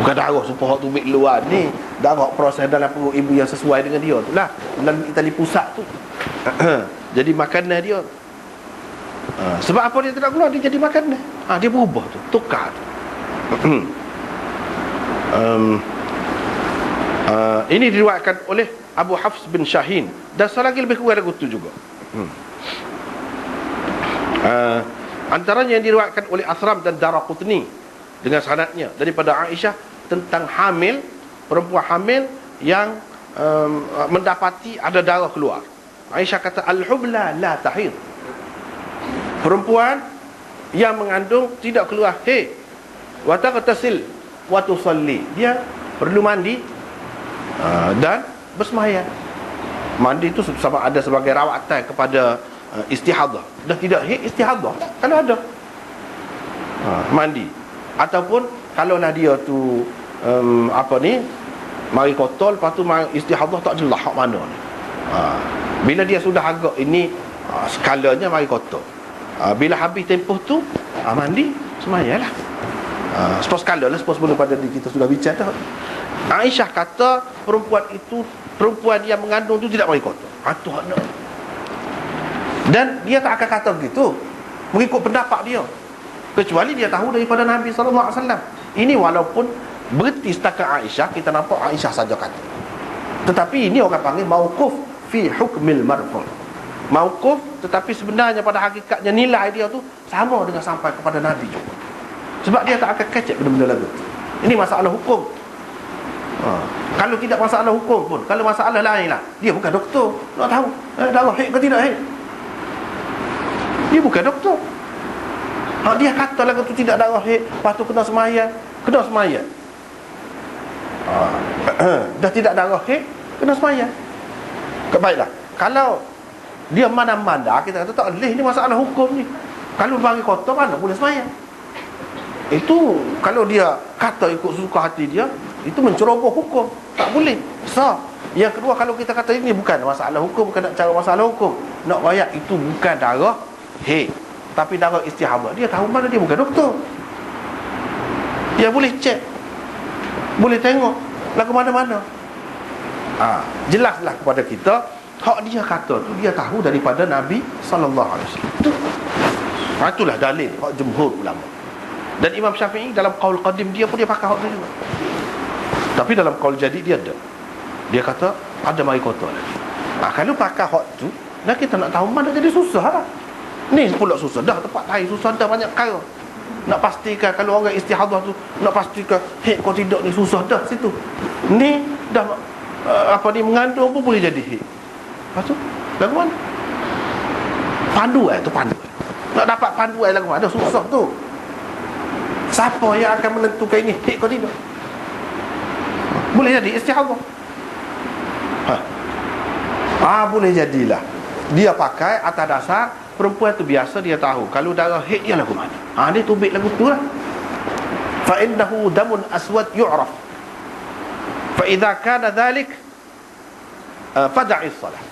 Bukan darah supaya hak tu ambil luar. Ni darah proses dalam perut ibu yang sesuai dengan dia tu lah, dalam tali pusat tu. Jadi makanan dia. Sebab apa dia tidak keluar, dia jadi makanan. Dia berubah tu, tukar tu. Ini diriwayatkan oleh Abu Hafs bin Shahin, dan selagi lebih kurang lagu tu juga. Antaranya yang diriwayatkan oleh Asram dan Daraqutni dengan sanadnya daripada Aisyah tentang perempuan hamil yang mendapati ada darah keluar. Aisyah kata, al-hubla la tahid, perempuan yang mengandung tidak keluar haid, wa taghtasil wa tusalli, dia perlu mandi dan bersembahyang. Mandi itu sama ada sebagai rawatan kepada istihadah. Dah tidak haid, istihadah kalau ada, mandi. Ataupun kalaulah dia tu mari kotor, lepas tu istihadah tak jelas hak mana ni. Bila dia sudah agak ini skalanya mari kotor, bila habis tempoh tu mandi, semayalah. Sepos skala lah, sepos sebelum pada kita sudah bicara dah. Aisyah kata perempuan yang mengandung tu tidak mari kotor. Tu ada. Dan dia tak akan kata begitu mengikut pendapat dia, kecuali dia tahu daripada Nabi SAW. Ini walaupun berhenti setakat Aisyah, kita nampak Aisyah saja kata, tetapi ini orang panggil mauquf fi hukmil marfu'. Mauquf, tetapi sebenarnya pada hakikatnya nilai dia tu sama dengan sampai kepada Nabi juga. Sebab dia tak akan kecek benda-benda lagu. Ini masalah hukum. Kalau tidak masalah hukum pun, kalau masalah lain lah, dia bukan doktor nak tahu darah haid ke tidak haid. Dia bukan doktor. Dia kata lagu tu tidak darah haid, lepas tu kena semayang. Dah tidak darah haid, kena semayang. Baiklah, kalau dia mana-mana, kita kata tak boleh, ni masalah hukum ni. Kalau bagi kotor, mana boleh semayang. Itu kalau dia kata ikut suka hati dia, itu menceroboh hukum, tak boleh. Yang kedua, kalau kita kata ini bukan masalah hukum, bukan nak cara masalah hukum, nak rakyat itu bukan darah haid, tapi darah istihadah, dia tahu mana, dia bukan doktor. Dia boleh cek, boleh tengok lah ke mana-mana. Jelaslah kepada kita hak dia kata tu dia tahu daripada Nabi SAW. Itulah dalil hak jumhur ulama. Dan Imam Syafi'i dalam qaul qadim dia pun dia pakai hak tu juga. Tapi dalam qaul jadid dia ada, dia kata ada mari kotor lagi. Kalau pakai hak tu, dah kita nak tahu mana, jadi susah lah. Ni pula susah dah, tempat lain susah dah, banyak perkara. Nak pastikan kalau orang istihadah tu, nak pastikan haid kau tidak, ni susah dah situ. Ni dah mengandung pun boleh jadi haid. Lepas tu lagu mana? Panduan tu, panduan. Nak dapat panduan lagu mana, susah tu. Siapa yang akan menentukan ini haid kau tidak? Boleh jadi istihadah. Boleh jadilah. Dia pakai atas dasar perempuan tu biasa dia tahu kalau darah haid dia lagu mana. Dia tubik lagu tu lah. Fa innahu damun aswad yu'raf. Fa idza kana dhalik fada'is salah.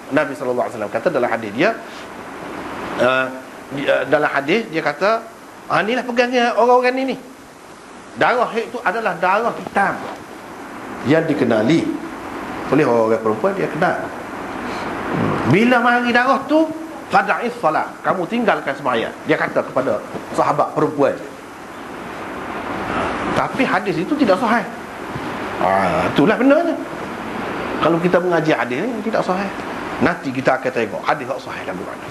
Nabi SAW kata dalam hadis dia, dalam hadis dia kata, inilah pegangnya orang-orang ini. Darah haid itu adalah darah hitam yang dikenali oleh orang perempuan, dia kenal. Bila mari darah tu, fada'is salat, kamu tinggalkan sembahyang. Dia kata kepada sahabat perempuan. Tapi hadis itu tidak sahih. Itulah benarnya. Kalau kita mengaji hadis ni tidak sahih. Nanti kita akan tengok hadis tak sahih lagu mana.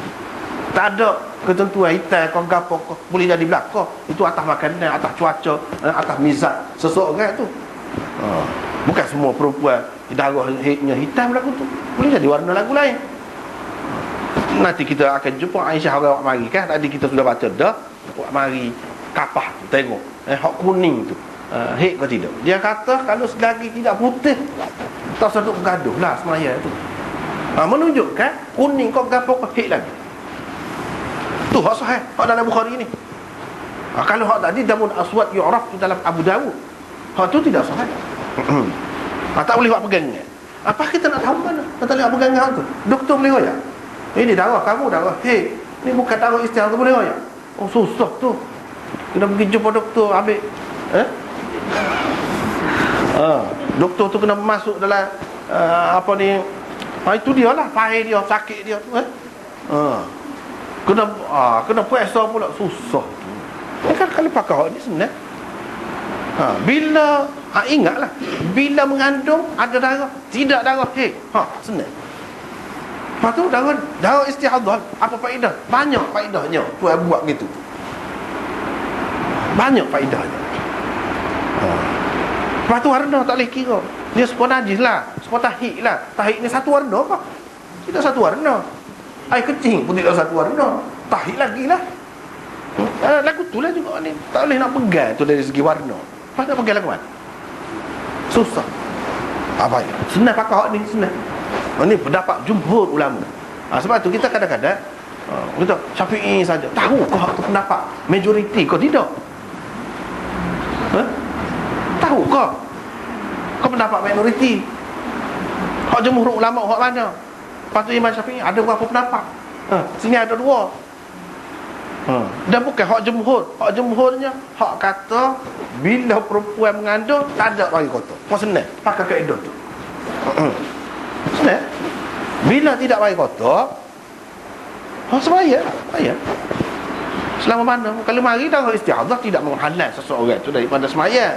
Tak ada ketentuan hitam kau gapo boleh jadi belaka. Itu atas makanan, atas cuaca, atas mizaj seseorang tu. Bukan semua perempuan darah haidnya hitam lagu tu. Boleh jadi warna lagu lain. Nanti kita akan jumpa Aisyah orang mari kan. Tadi kita sudah baca dah. Wak mari kapah tu, tengok hak kuning tu haid ke tidak. Dia kata kalau selagi tidak putih, tak seduk gaduh lah semaya tu. Menunjukkan kuning kau gapo ke haid lagi. Tu hak sahih, hak dalam Bukhari ni. Kalau hak tadi damun aswad yu'raf tu dalam Abu Dawud, hak tu tidak sahih. Tak boleh buat pegangan. Apa kita nak tahu mana? Kita lihat pegangan tu. Doktor boleh royak. Ini darah kamu darah haid. Ni bukan darah istihadah, boleh royak. Susah tu. Kena pergi jumpa doktor ambil Doktor tu kena masuk dalam apa ni, itu dia lah, pahit dia, sakit dia tu kena puasa pula, susah tu. Kan kalau pakai hak ni senang. Bila ingatlah, bila mengandung ada darah, tidak darah, senang. Lepas tu darah istihadah, apa faedah? Banyak faedahnya Tuhan buat gitu. Banyak faedahnya. Lepas tu warna tak boleh kira. Dia sepuluh najis lah, sepuluh tahik lah. Tahik ni satu warna apa? Tidak satu warna. Air kecing pun tidak satu warna. Tahik lagi lah. Lagu tu lah juga ni. Tak boleh nak pegang tu dari segi warna. Lepas nak pegang lagu mana? Susah. Apa ya? Senang pakai hak ni, senang. Ini pendapat jumhur ulama. Sebab tu kita kadang-kadang kita Syafi'i saja. Tahu kau hak tu pendapat majoriti kau tidak? Tahu kau? Kau pendapat minoriti. Hak jumhur ulama hak mana? Lepas tu Imam Syafi'i ada berapa pendapat? Sini ada dua. Dan bukan hak jumhur. Hak jumhurnya hak kata bila perempuan mengandung tak ada bagi kotor. Kau senang pakai kaedah tu. Senang. Bila tidak bagi kotor, semaya. Selama mana? Kalau mari darah istihadah tidak menghalang seseorang itu daripada semaya.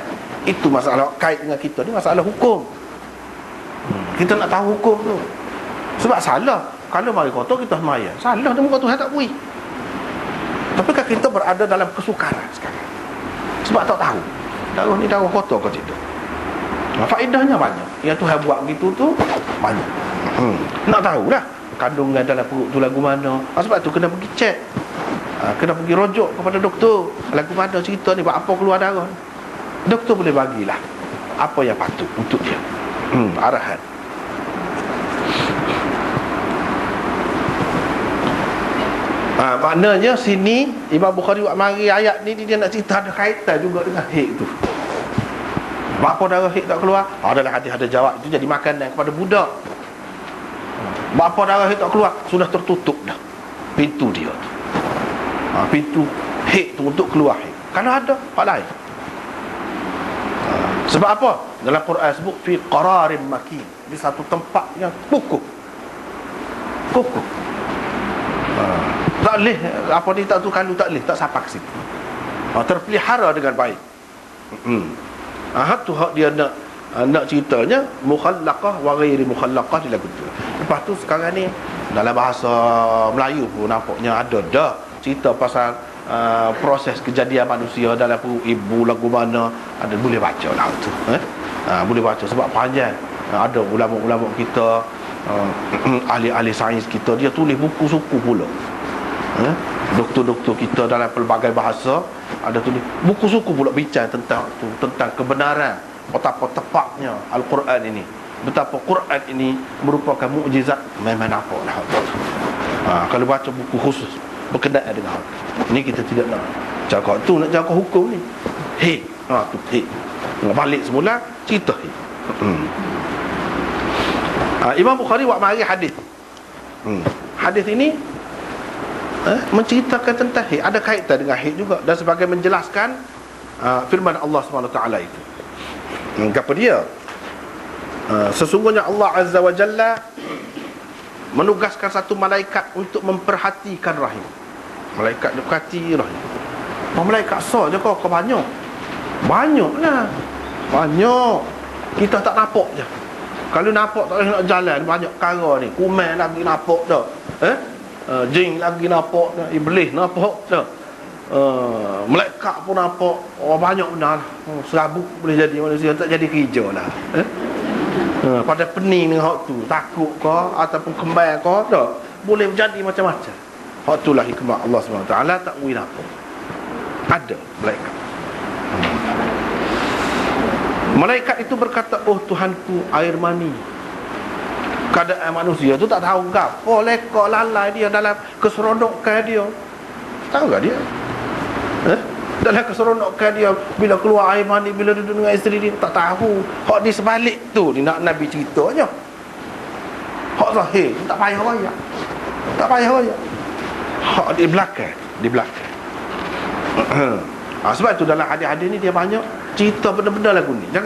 Itu masalah kait dengan kita ni, masalah hukum. Kita nak tahu hukum tu. Sebab salah kalau mari kotor kita semaya. Salah dia muka Tuhan tak bui. Tapi kan kita berada dalam kesukaran sekarang. Sebab tak tahu darah ni darah kotor ke tidak. Faedahnya banyak. Yang Tuhan buat gitu tu banyak. Nak tahu dah kandungan dalam perut tu lagu mana. Sebab tu kena pergi cek. Kena pergi rujuk kepada doktor. Lagu mana cerita ni, buat apa keluar darah. Doktor boleh bagilah apa yang patut untuk dia. Arahan. Maknanya sini Imam Bukhari buat mari ayat ni dia nak cerita ada kaitan juga dengan haid tu. Apa darah haid tak keluar? Dalam hadis ada jawab, itu jadi makanan kepada budak. Apa darah haid tak keluar? Sudah tertutup dah pintu dia tu. Pintu haid tu untuk keluar haid. Kalau ada hak lain. Sebab apa? Dalam Quran sebut fi qararin makin, di satu tempat yang kukuh. Tak boleh apa ni tak tu kalau tak boleh tak sapak situ. Terpelihara dengan baik. Tu hak dia nak ceritanya mukhallaqah wa ghairi mukhallaqah di lagu tu. Lepas tu sekarang ni dalam bahasa Melayu pun nampaknya ada dah cerita pasal proses kejadian manusia dalam perut ibu lagu mana, ada boleh baca lah tu. Boleh baca sebab panjang. Ada ulama-ulama kita, ahli-ahli sains kita, dia tulis buku suku pula. Doktor-doktor kita dalam pelbagai bahasa ada tulis buku suku pula bincang tentang tu, tentang kebenaran betapa tepatnya Al-Quran ini, betapa Quran ini merupakan mukjizat. Memang apa dah kalau baca buku khusus berkenaan dengan hal ini, kita tidak nak cakap tu, nak cakap hukum ni tu nak balik semula cerita Imam Bukhari buat mari hadis. Hadis ini menceritakan tentang haid, ada kaitan dengan haid juga, dan sebagai menjelaskan firman Allah SWT itu. Apa dia? Sesungguhnya Allah Azza wa Jalla menugaskan satu malaikat untuk memperhatikan rahim. Malaikat dia perhati rahim. Malaikat saja kau banyak. Banyaklah. Banyak. Kita tak nampak je. Kalau nampak tak boleh nak jalan, banyak perkara ni. Kuman lagi nampak dah. Jin lagi nampak dah, iblis nampak dah, malaikat pun nampak. Banyak benar lah. Serabut boleh jadi manusia, tak jadi kerja lah. Pada pening dengan hak tu, takut kau ataupun kembang kau dah, boleh jadi macam-macam. Hak tu lah hikmah Allah SWT tak boleh nampak. Ada malaikat. Malaikat itu berkata, oh Tuhanku, air mani. Keadaan manusia tu tak tahu gapo, lekok lalai dia dalam keseronokan dia. Tahu tak dia? Dalam keseronokan dia, bila keluar air mani, bila duduk dengan isteri dia, tak tahu. Hak di sebalik tu ni nak Nabi ceritanya. Hak zahir tak payah raya. Tak payah raya. Hak di belakang, di belakang. Sebab tu dalam hadis-hadis ni dia banyak cerita benda-benda lagu ni. Jangan